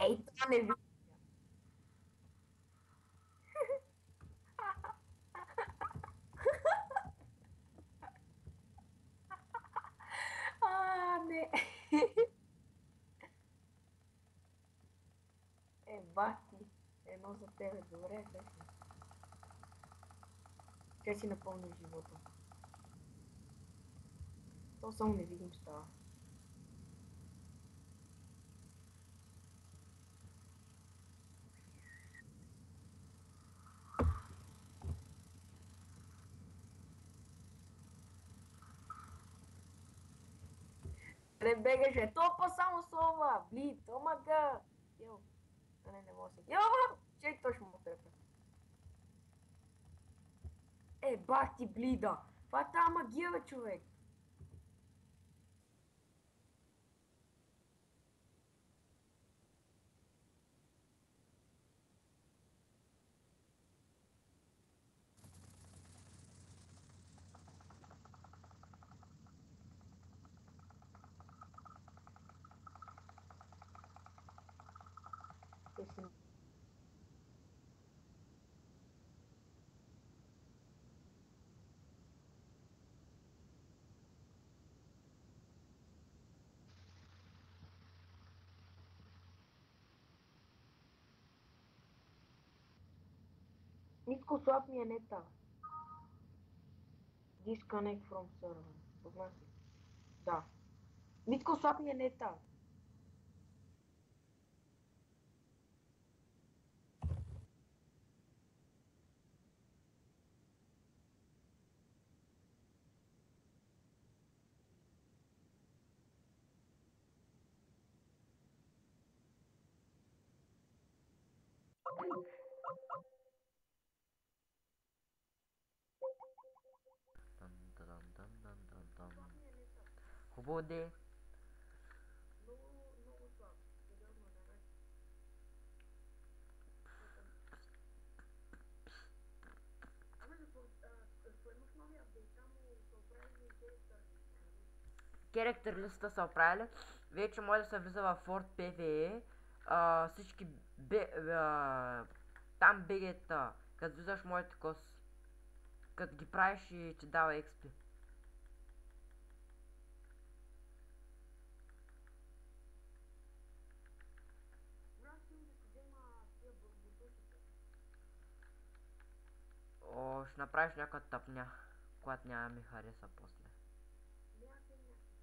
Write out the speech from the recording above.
Ей, това не ви. Не. Бати. Едно за тебе. Добре, беше. Че си напълниш живота. То само невидим става. Не бегаше, топа само сова! Блид, омага! Йо, не мога си. Йо, че точно му трепа. Бах ти блида! Това е тая магия, бе, човек! Те си... Митко, слаб ми е нета. Disconnect from server. Познах ли? Да. Митко, слаб ми е нета. Дан, дан, дан, дан, дан, дан. Хубаво де. Много слаб. Сериозно, да не. Абе, какво имаш нови апдейт? Там са оправили характер. Character листа са оправили. Вече може да се влиза в Ford PvE. Всички там бегета. Като влизаш моите коси. Като ги правиш и ти дава XP. Аз искам да си взема тия бутушите. Ще направиш някаква тъпня, която няма ми хареса после. Не, аз имам някакви.